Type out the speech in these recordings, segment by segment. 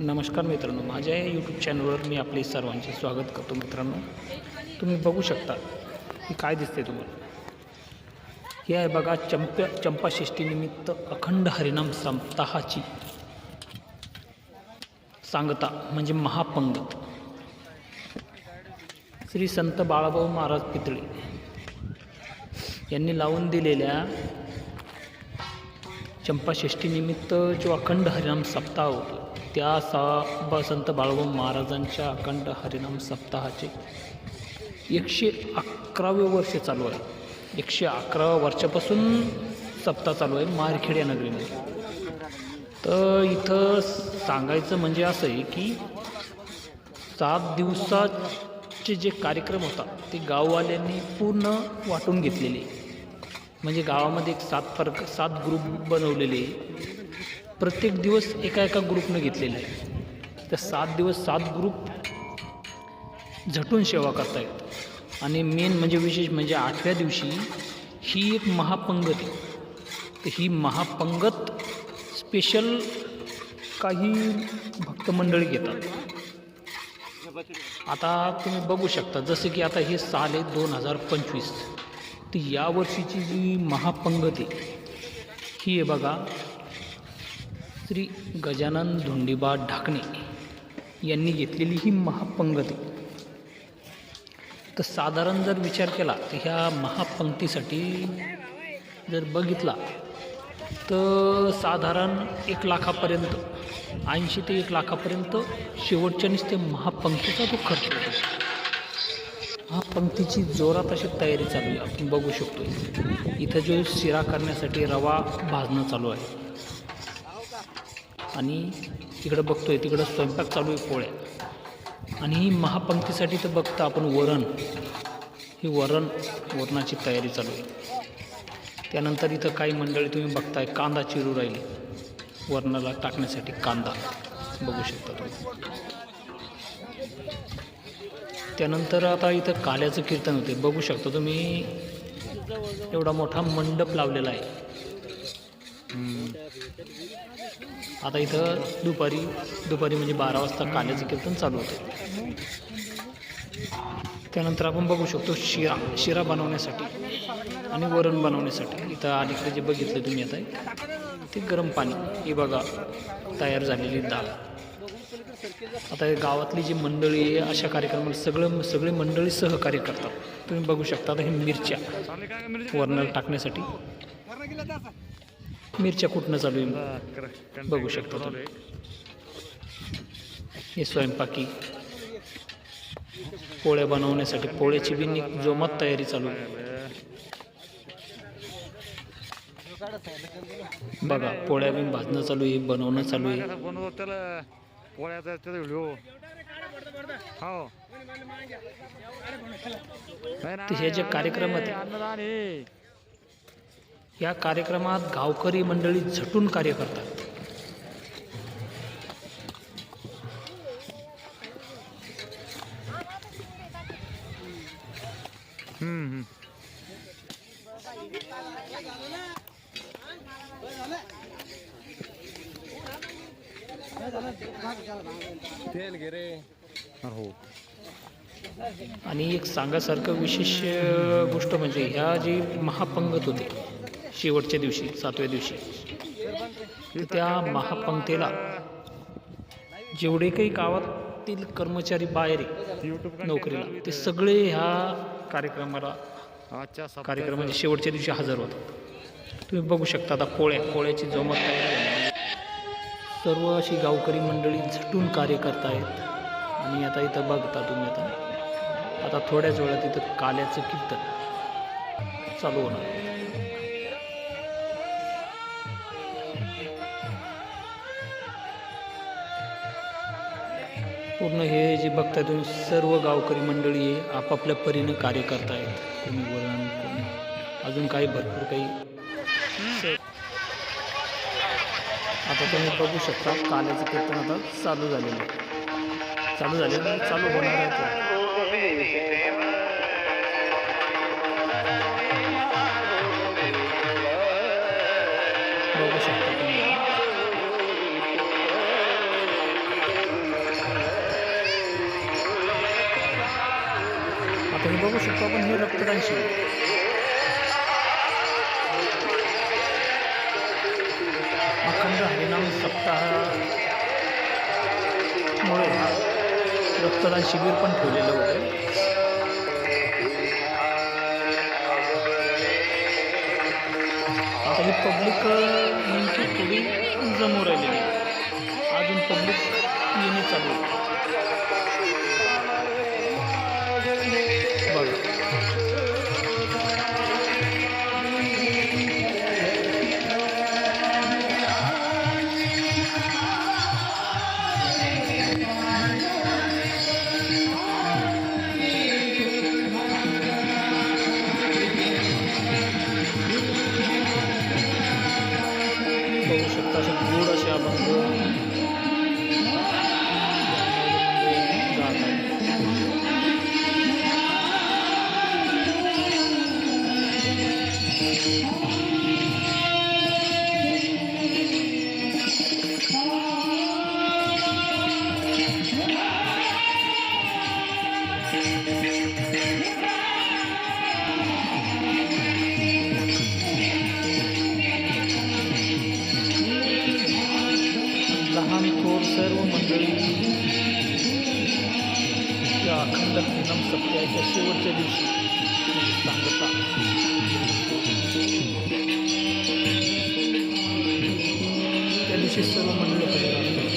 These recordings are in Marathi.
नमस्कार मित्रांनो, माझ्या यूट्यूब चॅनलवर मी आपले सर्वांचे स्वागत करतो. मित्रांनो, तुम्ही बघू शकता की काय दिसते तुम्हाला. हे आहे बघा चंपाषष्ठीनिमित्त अखंड हरिनाम सप्ताहाची सांगता म्हणजे महापंगत. श्री संत बाळाभाऊ महाराज पितळे यांनी लावून दिलेल्या चंपाषष्ठीनिमित्त जो अखंड हरिनाम सप्ताह होतो, त्या संत बाळाभाऊ महाराजांच्या अखंड हरिनाम सप्ताहाचे 111वे वर्ष चालू आहे. 111 वर्षापासून सप्ताह चालू आहे मारखेड या नगरीमध्ये. तर इथं सांगायचं म्हणजे असं आहे की 7 दिवसाचे जे कार्यक्रम होता ते गाववाल्यांनी पूर्ण वाटून घेतलेले. म्हणजे गावामध्ये एक 7 ग्रुप बनवलेले, प्रत्येक दिवस एका ग्रुपनं घेतलेला आहे. तर 7 दिवस 7 ग्रुप झटून सेवा करतायत. आणि मेन म्हणजे विशेष म्हणजे 8व्या दिवशी ही एक महापंगत आहे. तर ही महापंगत स्पेशल काही भक्तमंडळी घेतात. आता तुम्ही बघू शकता, जसं की आता हे साल आहे 2025. तर यावर्षीची जी महापंगत आहे ही आहे बघा, श्री गजानन धोंडीबा ढाकणे यांनी घेतलेली ही महापंगत आहे. तर साधारण जर विचार केला तर ह्या महापंक्तीसाठी जर बघितला तर साधारण 1 लाखापर्यंत, 80 ते 1 लाखापर्यंत शेवटच्या नुसते महापंक्तीचा तो खर्च होतो. महापंक्तीची जोरात अशी तयारी चालू आहे. आपण बघू शकतो इथं जो शिरा करण्यासाठी रवा भाजणं चालू आहे. आणि तिकडं बघतोय तिकडं स्वयंपाक चालू आहे, पोळ्या. आणि ही महापंक्तीसाठी तर बघता आपण वरण, ही वरणाची तयारी चालू आहे. त्यानंतर इथं काही मंडळी तुम्ही बघताय कांदा चिरू राहिली, वरणाला टाकण्यासाठी कांदा बघू शकता तुम्ही. त्यानंतर आता इथं काल्याचं कीर्तन होते, बघू शकता तुम्ही. एवढा मोठा मंडप लावलेला आहे. आता इथं दुपारी म्हणजे 12 वाजता काल्याचं कीर्तन चालू होतं. त्यानंतर आपण बघू शकतो शिरा बनवण्यासाठी आणि वरण बनवण्यासाठी इथं अलीकडे जे बघितलं तुम्ही आता ते गरम पाणी, हे बघा तयार झालेली डाळ. आता गावातली जी मंडळी आहे अशा कार्यक्रमाला सगळे मंडळी सहकार्य करतात. तुम्ही बघू शकता. आता हे मिरच्या वरणाला टाकण्यासाठी मिरच्या कुटणं चालू आहे, बघू शकता तुम्ही. हे स्वयंपाकी पोळ्या बनवण्यासाठी पोळ्याची बी जोमात तयारी चालू आहे. बघा पोळ्या बी भाजणं चालू आहे, बनवणं चालू आहे. तर हे जे कार्यक्रम आहेत, या कार्यक्रमात गावकरी मंडळी झटून कार्य करतात. आणि एक सांगासारखं विशेष गोष्ट म्हणजे ह्या जी महापंगत होते शेवटच्या दिवशी 7व्या दिवशी, त्या महापंक्तीला जेवढे काही गावातील कर्मचारी बाहेर नोकरीला, ते सगळे ह्या कार्यक्रमाच्या शेवटच्या दिवशी हजर होतात. तुम्ही बघू शकता. आता पोळ्याची जोमात तयारी, सर्व अशी गावकरी मंडळी झटून कार्य करतायत. आणि आता इथं बघता तुम्ही आता थोड्याच वेळात इथं काल्याचं कीर्तन चालू होणार. पूर्ण हे जे बघताय तुम्ही सर्व गावकरी मंडळी आहे, आपापल्या परीनं कार्य करतायत. कोणी वरण, कोणी अजून काही भरपूर काही. आता तुम्ही बघू शकता काल्याचं कीर्तन आता चालू झालेलं चालू होणार आहे. बघू शकता तुम्ही. आता हे बघू शकतो आपण, हे रक्तदान शिबिर. अखंड हरिनाम सप्ताहामुळे रक्तदान शिबिर पण ठेवलेलं होतं. आता ही पब्लिक नेमकी थोडी जमू राहिलेली आहे, अजून पब्लिक येणे चालू आहे. बघा बघू शकता, असे गोड असे अभंग गात आहेत. लहान थोर सर्व मंडळी या अखंड हरिनाम सप्ताहाच्या शेवटच्या दिवशी सांगता त्या दिवशी सर्व मंडळी हजर असतात.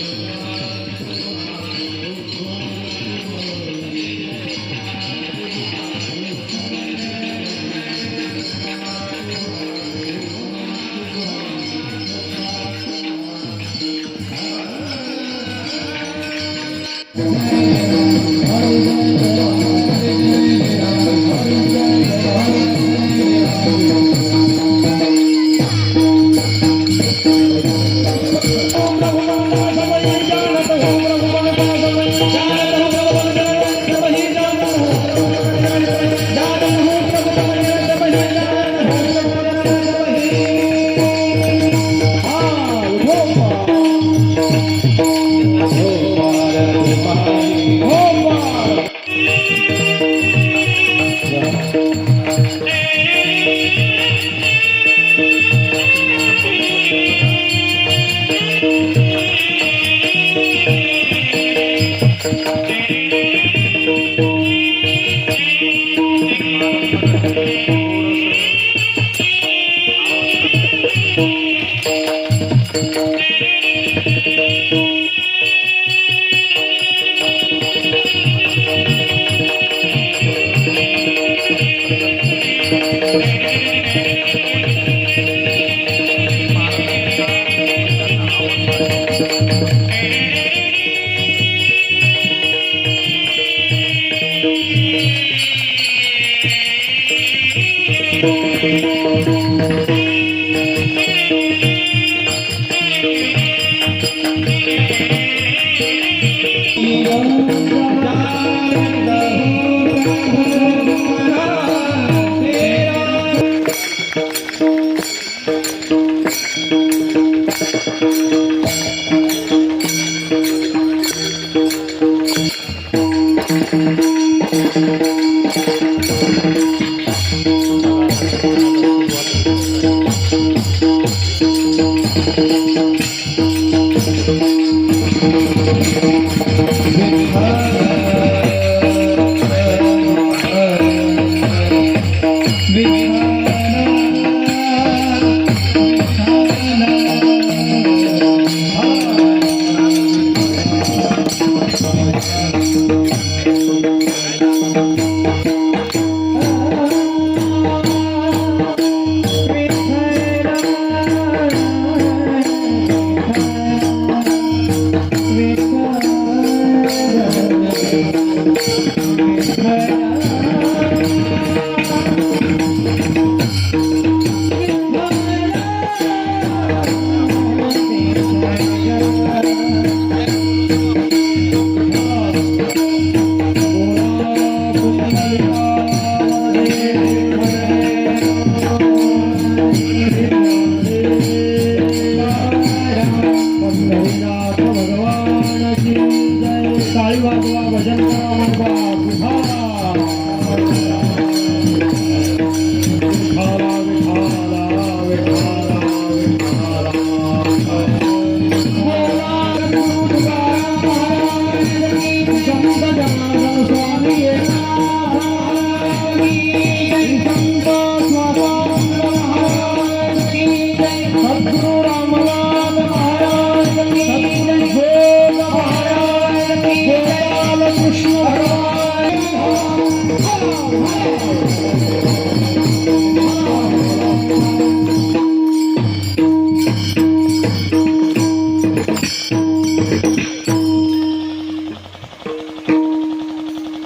भजन करा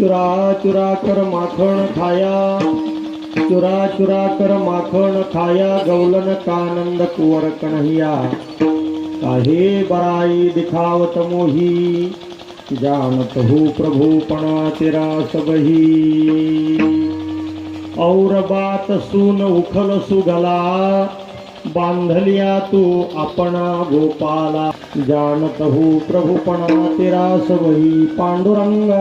चुरा चुरा कर माखण खाया, चुरा चुरा कर माखण खाया, गौलन कानंद कुंवर कन्हैया, काहे बराई दिखावत मोही, जानत हो प्रभु पण तेरा सबही। और बात सुन उखल सुगला, बांधलिया तू अपना गोपाला, जानत हो प्रभु पण तेरा सबही। पांडुरंग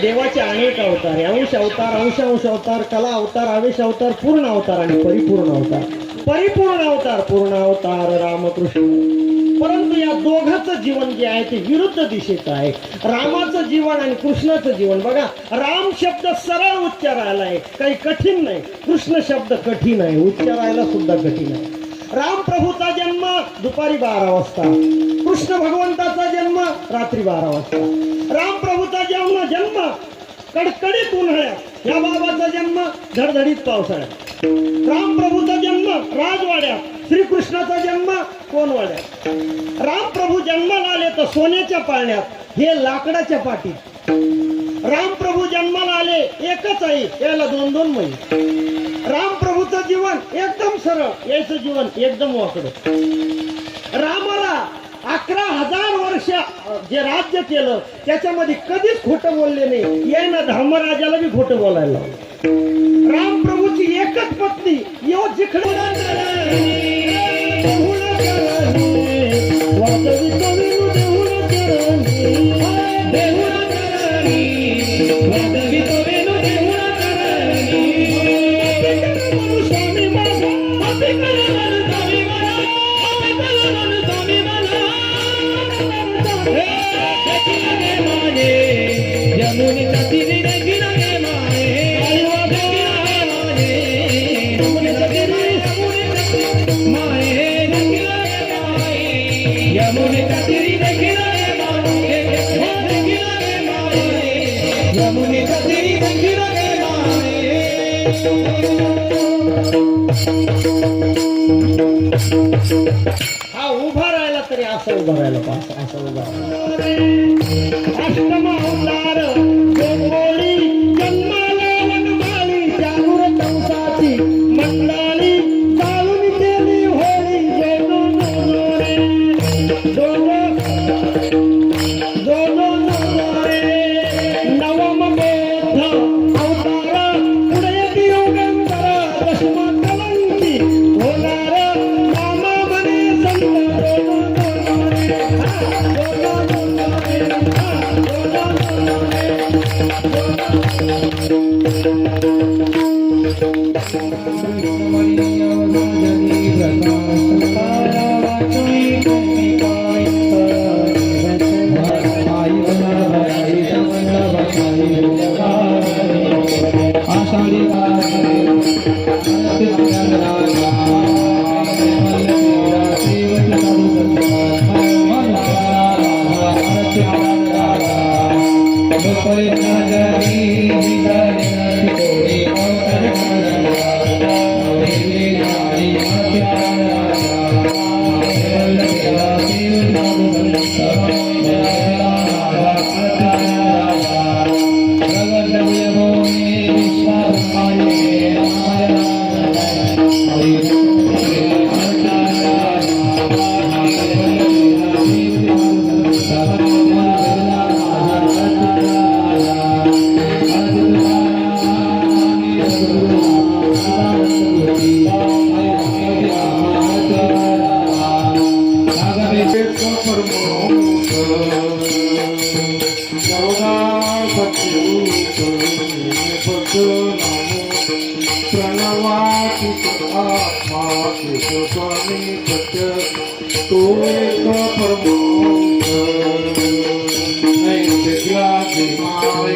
देवाचे अनेक अवतार आहे। अंश अवतार, अंश अवतार, कला अवतार, आवेश अवतार, पूर्ण अवतार आणि परिपूर्ण अवतार। परिपूर्ण अवतार, पूर्ण अवतार रामकृष्ण। परंतु या दोघांचं जीवन जे आहे ते विरुद्ध दिशेचं आहे। रामाचं जीवन आणि कृष्णाचं जीवन बघा, राम शब्द सरळ उच्चारायला आहे, काही कठीण नाही। कृष्ण शब्द कठीण आहे, उच्चारायला सुद्धा कठीण आहे। राम प्रभूचा जन्म दुपारी 12 वाजता, कृष्ण भगवंताचा जन्म रात्री 12 वाजता। राम प्रभूचा जन्म कडकडीत उन्हाळ्यात, या बाबाचा जन्म धडधडीत पावसाळ्यात। राम प्रभूचा जन्म राजवाड्यात, श्रीकृष्णाचा जन्म कोणवाड्यात। राम प्रभू जन्माला आले तर सोन्याच्या पाळण्यात, हे लाकडाच्या पाटीत। राम प्रभू जन्माला आले एकच आई, याला 2-2 महिने। राम प्रभूचं जीवन एकदम सरळ, याचं जीवन एकदम वाकडं। रामाला 11,000 वर्ष जे राज्य केलं त्याच्यामध्ये कधीच खोटं बोलले नाही, यायना धर्मराजाला बी खोटं बोलायला लावलं। राम प्रभूची एकच पत्नी, यो जिकडे हा उभा राहिला तरी असं उभा राहिला पाहिजे, असं उभा अष्टम अवतार गोंगोळी जन्माला वनमाळी, चालू कंसाची मंडळी चालून केली होळी। नवम बोध अवतार पुढे दिवगंधर, दशम कलंकी होणार रामा म्हणे संत। आत्मा स्वामी सत्य तो एक परमांश नैतिकला जिमावे.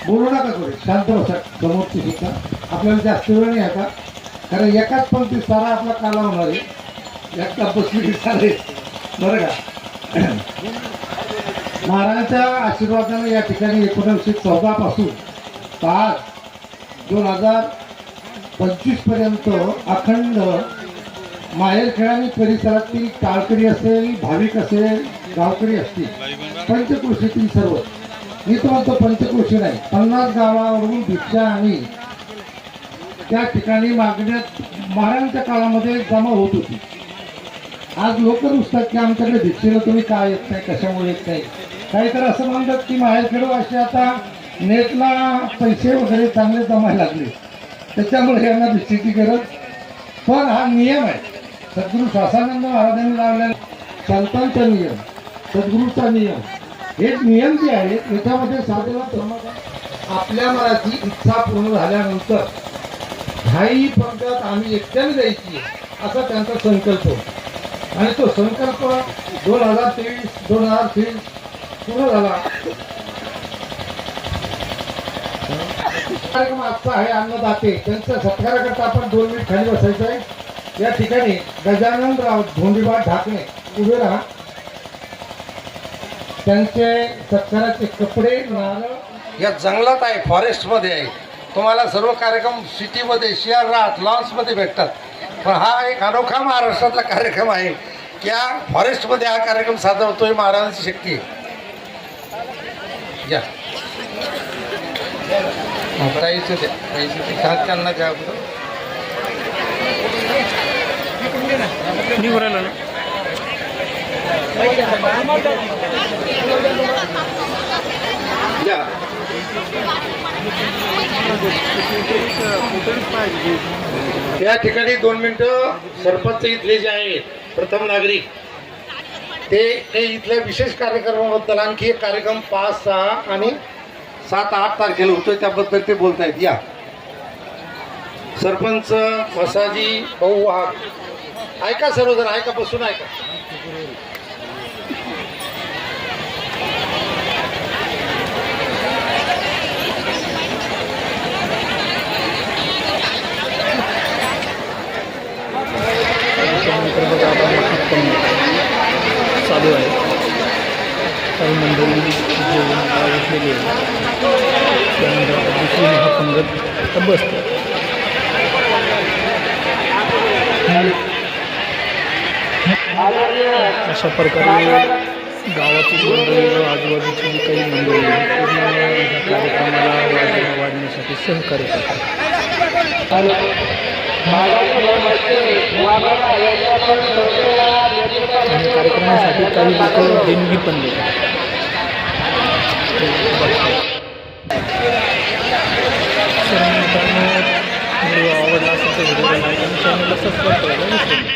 बोलू नका थोडे शांत बसा समोरची सुद्धा. आपल्याला जास्त वेळ नाही आता कारण एकाच पंक्ती सारा आपला काला होणार आहे. एकटा बसली चालेल बरं का. महाराजांच्या आशीर्वादाने या ठिकाणी 1914 पासून 2025 पर्यंत अखंड माहेरखेड आणि परिसरातील टाळकरी असेल, भाविक असेल, गावकरी असतील, पंचक्रोशीतील सर्व, मी तर म्हणतो पंचक्रोशी नाही, 50 गावावरून भिक्षा आणि त्या ठिकाणी मागण्यात महाराजांच्या काळामध्ये जमा होत होती. आज लोक रुसतात की आमच्याकडे भिक्षेला तुम्ही काय येत नाही, कशामुळे येत नाही. काही तर असं म्हणतात की माहेरखेड असे आता नेटला पैसे वगैरे चांगले जमायला लागले त्याच्यामुळे यांना भिक्षेची गरज. पण हा नियम आहे सद्गुरू श्वासानंद महाराजांनी लावलेला संतांचा नियम, सद्गुरूचा नियम. हे नियम जे आहेत याच्यामध्ये साधना आपल्या मनाची इच्छा पूर्ण झाल्यानंतर हाही पंगत आम्ही एकट्याने द्यायची असा त्यांचा संकल्प आणि तो संकल्प 2023 पूर्ण झाला. कार्यक्रम आजचा आहे अन्नदाते त्यांच्या सत्काराकरता आपण 2 मिनिट खाली बसायचं आहे. या ठिकाणी गजाननराव धोंडीबा ढाकणे उभे राहा. त्यांचे सत्काराचे कपडे नारळ या जंगलात आहे, फॉरेस्टमध्ये आहे. तुम्हाला सर्व कार्यक्रम सिटीमध्ये शहरात लॉन्समध्ये भेटतात. पण हा एक अनोखा महाराष्ट्रातला कार्यक्रम आहे की या फॉरेस्टमध्ये हा कार्यक्रम सादर होतोय. महाराजांची शक्ती आहे. या पैसे द्या, पैसे त्यांना घ्या. निघून राहिलं ना. या ठिकाणी 2 मिनिटं सरपंच इथले जे आहेत प्रथम नागरिक ते इथल्या विशेष कार्यक्रमाबद्दल आणखी एक कार्यक्रम 5, 6 आणि 7, 8 तारखेला होतोय त्याबद्दल ते बोलतायत. या सरपंच वसाजी भाऊ वाघ. ऐका सर्वजण, ऐका, बसून ऐका. चालू आहे. काही मंडळी जेवण उठलेली आहे. त्यानंतर दुसरी महापंगत बसते. अशा प्रकारे गावाची मंडळी व आजूबाजूची जी काही मंडळी पूर्ण ह्या कार्यक्रमाला वाढण्यासाठी सहकार्य करतात. आणि कार्यक्रमासाठी काही लोक देणगी पण देतात. तर मित्रांनो, व्हिडिओ आवडला असेल तर व्हिडिओला लाईक आणि चॅनलला सबस्क्राईब करायला विसरू नका.